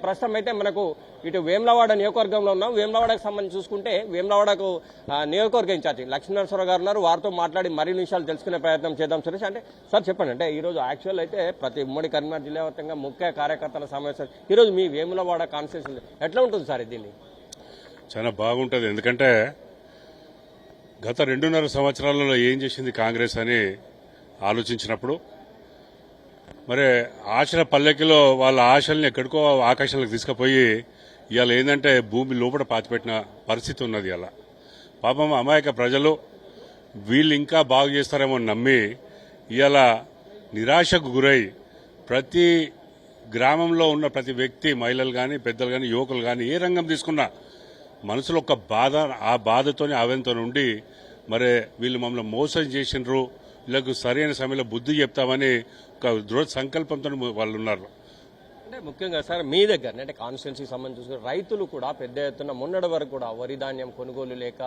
ప్రస్తుతం అయితే మనకు ఇటు వేములవాడ నియోజకవర్గంలో ఉన్నాం. వేములవాడకు సంబంధించి చూసుకుంటే వేములవాడకు నియోజకవర్గ ఇన్ఛార్జి లక్ష్మీనరసింహరావు గారు ఉన్నారు. వారితో మాట్లాడి మరిన్ని విషయాలు తెలుసుకునే ప్రయత్నం చేద్దాం. సురేష్, అంటే సార్ చెప్పండి, అంటే ఈరోజు యాక్చువల్ అయితే ప్రతి ఉమ్మడి కరీంనగర్ జిల్లా వ్యాప్తంగా ముఖ్య కార్యకర్తల సమావేశం ఈరోజు మీ వేములవాడ కాన్స్టిట్యూషన్ ఎట్లా ఉంటుంది సార్? దీన్ని చాలా బాగుంటుంది. ఎందుకంటే గత 2.5 సంవత్సరాలలో ఏం చేసింది కాంగ్రెస్ అని ఆలోచించినప్పుడు మరి ఆశల పల్లెకిలో వాళ్ళ ఆశల్ని ఎక్కడికో ఆకాశాలకు తీసుకుపోయి ఇవాళ ఏంటంటే భూమి లోపల పాతిపెట్టిన పరిస్థితి ఉన్నది. ఇలా పాపం అమాయక ప్రజలు వీళ్ళు ఇంకా బాగు చేస్తారేమో నమ్మి ఇవాళ నిరాశకు గురై ప్రతి గ్రామంలో ఉన్న ప్రతి వ్యక్తి, మహిళలు కానీ పెద్దలు కానీ యువకులు కానీ ఏ రంగం తీసుకున్నా మనసులో ఒక బాధ, ఆ బాధతోనే ఆవేదనతో ఉండి మరి వీళ్ళు మమ్మల్ని మోసం చేసినారు, వీళ్ళకు సరైన సమయంలో బుద్ధి చెప్తామని ఒక దృఢ సంకల్పంతో వాళ్ళు ఉన్నారు. అంటే ముఖ్యంగా సార్ మీ దగ్గర అంటే కాన్స్టిట్యున్సీకి సంబంధించి చూసుకుని రైతులు కూడా పెద్ద ఎత్తున మొన్నటి వరకు కూడా వరి ధాన్యం కొనుగోలు లేక,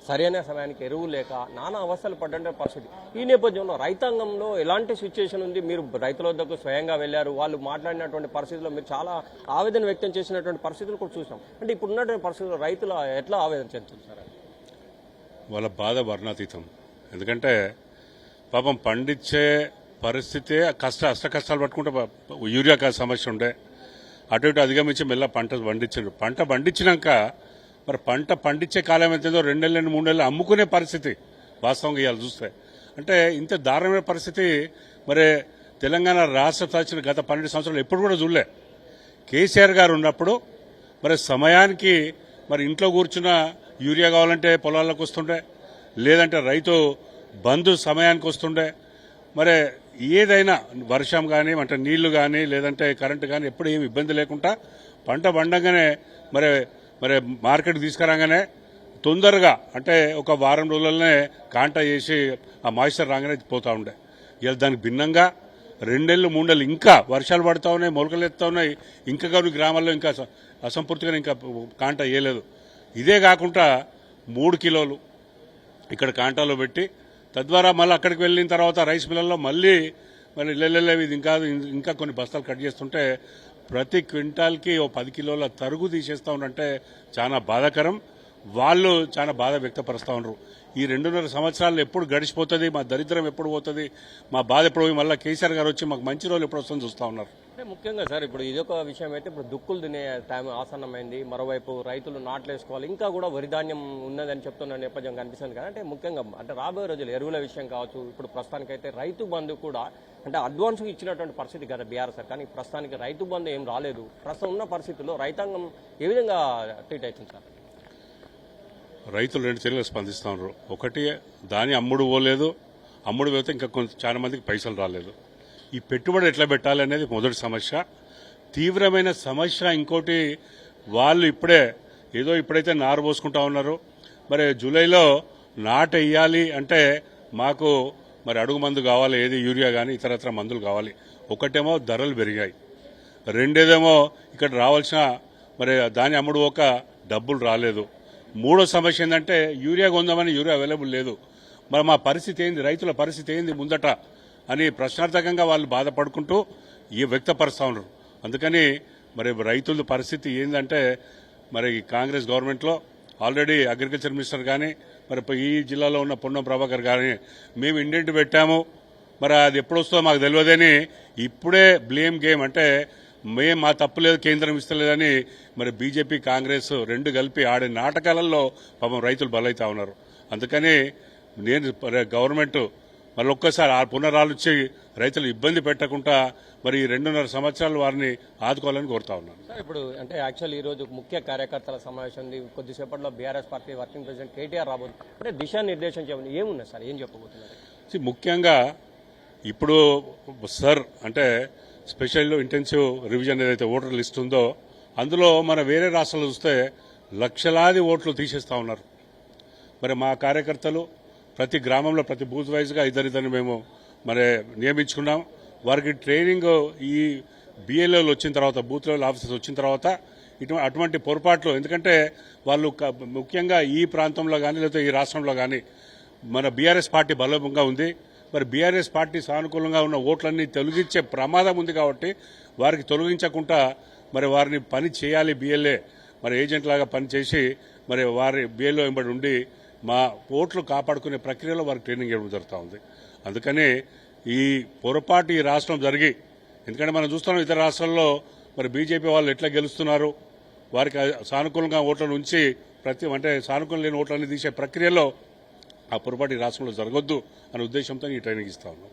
సరైన సమయానికి ఎరువు లేక నానా అవస్థలు పడ్డ పరిస్థితి. ఈ నేపథ్యంలో రైతాంగంలో ఎలాంటి సిచ్యువేషన్ ఉంది? మీరు రైతుల వద్దకు స్వయంగా వెళ్లారు, వాళ్ళు మాట్లాడినటువంటి పరిస్థితుల్లో మీరు చాలా ఆవేదన వ్యక్తం చేసినటువంటి పరిస్థితులు కూడా చూసాం. అంటే ఇప్పుడు ఉన్నటువంటి పరిస్థితుల్లో రైతులు ఎట్లా ఆవేదన చెందుతున్నారు? వాళ్ళ బాధ వర్ణాతీతం. ఎందుకంటే పాపం పండించే పరిస్థితే అష్ట కష్టాలు పట్టుకుంటే యూరియా సమస్య ఉండే అటు ఇటు అధిగమించి మెల్ల పంట పండించారు. పంట పండించినాక మరి పంట పండించే కాలం ఎంతో 2 నెలలు 3 నెలలు అమ్ముకునే పరిస్థితి వాస్తవంగా ఇవాళ చూస్తే. అంటే ఇంత దారుణమైన పరిస్థితి మరి తెలంగాణ రాష్ట్ర సాధించిన గత 12 సంవత్సరాలు ఎప్పుడు కూడా చూడలే. కేసీఆర్ గారు ఉన్నప్పుడు మరి సమయానికి మరి ఇంట్లో కూర్చున్న యూరియా కావాలంటే పొలాలకు వస్తుండే, లేదంటే రైతు బంధు సమయానికి వస్తుండే. మరి ఏదైనా వర్షం కానీ అంటే నీళ్లు కానీ లేదంటే కరెంటు కానీ ఎప్పుడు ఏమి ఇబ్బంది లేకుండా పంట పండంగానే మరి మరి మార్కెట్ తీసుకురాగానే తొందరగా అంటే ఒక వారం రోజులనే కాంట చేసి ఆ మాయిశ్చర్ రాగానే పోతా ఉండే. ఇలా దానికి భిన్నంగా 2 నెలలు 3 నెలలు ఇంకా వర్షాలు పడతా ఉన్నాయి, మొలకలు ఎత్తా ఉన్నాయి, ఇంకా కొన్ని గ్రామాల్లో ఇంకా అసంపూర్తిగా ఇంకా కాంట వేయలేదు. ఇదే కాకుండా 3 కిలోలు ఇక్కడ కాంటాలో పెట్టి తద్వారా మళ్ళీ అక్కడికి వెళ్ళిన తర్వాత రైస్ మిల్లల్లో మళ్ళీ ఇది ఇంకా కొన్ని బస్తాలు కట్ చేస్తుంటే ప్రతి క్వింటాల్కి 10 కిలోల తరుగు తీసేస్తా ఉన్నంటే చాలా బాధాకరం. వాళ్ళు చాలా బాధ వ్యక్తపరుస్తూ ఉన్నారు. ఈ 2.5 సంవత్సరాలు ఎప్పుడు గడిచిపోతుంది, మా దరిద్రం ఎప్పుడు పోతుంది, మా బాధ ఎప్పుడు పోయి మళ్ళీ కేసీఆర్ గారు వచ్చి మాకు మంచి రోజులు ఎప్పుడు వస్తుందని చూస్తూ ఉన్నారు. అంటే ముఖ్యంగా సార్ ఇప్పుడు ఇదొక విషయం అయితే ఇప్పుడు దుక్కులు తినే టైం ఆసన్నమైంది. మరోవైపు రైతులు నాట్లు వేసుకోవాలి, ఇంకా కూడా వరి ధాన్యం ఉన్నదని చెప్తున్న నేపథ్యం కనిపిస్తుంది కదా. అంటే ముఖ్యంగా అంటే రాబోయే రోజులు ఎరువుల విషయం కావచ్చు, ఇప్పుడు ప్రస్తుతానికైతే రైతు బంధు కూడా అంటే అడ్వాన్స్ ఇచ్చినటువంటి పరిస్థితి కదా బీఆర్ఎస్ సార్, కానీ ప్రస్తుతానికి రైతు బంధు ఏం రాలేదు. ప్రస్తుతం ఉన్న పరిస్థితుల్లో రైతాంగం ఏ విధంగా ట్రీట్ అవుతుంది సార్? రైతులు 2 చర్యలు స్పందిస్తూ ఉన్నారు. ఒకటి దాని అమ్ముడు పోలేదు, అమ్ముడు పోతే ఇంకా చాలా మందికి పైసలు రాలేదు. ఈ పెట్టుబడి ఎట్లా పెట్టాలి అనేది మొదటి సమస్య, తీవ్రమైన సమస్య. ఇంకోటి వాళ్ళు ఇప్పుడైతే నారు పోసుకుంటా ఉన్నారు. మరి జూలైలో నాటు వేయాలి అంటే మాకు మరి అడుగు మందు కావాలి, ఏది యూరియా కానీ ఇతరత్ర మందులు కావాలి. ఒకటేమో ధరలు పెరిగాయి, రెండేదేమో ఇక్కడ రావాల్సిన మరి దాని అమ్ముడు పోక డబ్బులు రాలేదు. మూడో సమస్య ఏంటంటే యూరియా కొందామని యూరియా అవైలబుల్ లేదు. మరి మా పరిస్థితి ఏంది, రైతుల పరిస్థితి ఏంది ముందట అని ప్రశ్నార్థకంగా వాళ్ళు బాధపడుకుంటూ వ్యక్తపరుస్తూ ఉన్నారు. అందుకని మరి రైతుల పరిస్థితి ఏంటంటే మరి కాంగ్రెస్ గవర్నమెంట్లో ఆల్రెడీ అగ్రికల్చర్ మినిస్టర్ కానీ మరి ఈ జిల్లాలో ఉన్న పొన్నం ప్రభాకర్ కానీ మేము ఇండెంట్ పెట్టాము, మరి అది ఎప్పుడు వస్తుందో మాకు తెలియదని ఇప్పుడే బ్లేమ్ గేమ్ అంటే మా తప్పు లేదు, కేంద్రం ఇస్తలేదని మరి బీజేపీ కాంగ్రెస్ 2 కలిపి ఆడే నాటకాలలో పాపం రైతులు బలైతా ఉన్నారు. అందుకని నేను గవర్నమెంట్ మళ్ళీ ఒక్కసారి పునరాలోచి రైతులు ఇబ్బంది పెట్టకుండా మరి 2.5 సంవత్సరాలు వారిని ఆదుకోవాలని కోరుతా ఉన్నాను. సార్ ఇప్పుడు అంటే యాక్చువల్ ఈ రోజు ముఖ్య కార్యకర్తల సమావేశం ఉంది. కొద్దిసేపట్లో BRS party working president KTR రాబోతుంది. అంటే దిశానిర్దేశం చేయమని ఏమున్నాయి సార్, ఏం చెప్పబోతున్నారు? ముఖ్యంగా ఇప్పుడు సార్ అంటే స్పెషల్ ఇంటెన్సివ్ రివిజన్ ఏదైతే ఓటర్ లిస్ట్ ఉందో అందులో మన వేరే రాష్ట్రాలు చూస్తే లక్షలాది ఓట్లు తీసేస్తా ఉన్నారు. మరి మా కార్యకర్తలు ప్రతి గ్రామంలో ప్రతి బూత్ వైజ్గా ఇద్దరిద్దరిని మేము మరి నియమించుకున్నాం. వారికి ట్రైనింగ్ ఈ బిఎల్ఓలు వచ్చిన తర్వాత, బూత్ లెవెల్ ఆఫీసర్స్ వచ్చిన తర్వాత అటువంటి పొరపాట్లు, ఎందుకంటే వాళ్ళు ముఖ్యంగా ఈ ప్రాంతంలో కానీ లేకపోతే ఈ రాష్ట్రంలో కానీ మన బీఆర్ఎస్ పార్టీ బలంగా ఉంది. మరి బీఆర్ఎస్ పార్టీ సానుకూలంగా ఉన్న ఓట్లన్నీ తొలగించే ప్రమాదం ఉంది కాబట్టి వారికి తొలగించకుండా మరి వారిని పని చేయాలి బిఎల్ఏ మరి ఏజెంట్ లాగా పని చేసి మరి వారి బిఎల్ఓ వెంబడి ఉండి మా ఓట్లు కాపాడుకునే ప్రక్రియలో వారికి ట్రైనింగ్ ఇవ్వడం జరుగుతూ ఉంది. అందుకని ఈ పొరపాటు ఈ రాష్ట్రం జరిగి, ఎందుకంటే మనం చూస్తున్నాం ఇతర రాష్ట్రాల్లో మరి బీజేపీ వాళ్ళు ఎట్లా గెలుస్తున్నారు, వారికి సానుకూలంగా ఓట్లను ఉంచి అంటే సానుకూలం లేని ఓట్లన్నీ తీసే ప్రక్రియలో ఆ పొరపాటు ఈ రాష్ట్రంలో జరగొద్దు అనే ఉద్దేశంతో ఈ ట్రైనింగ్ ఇస్తా ఉన్నాం.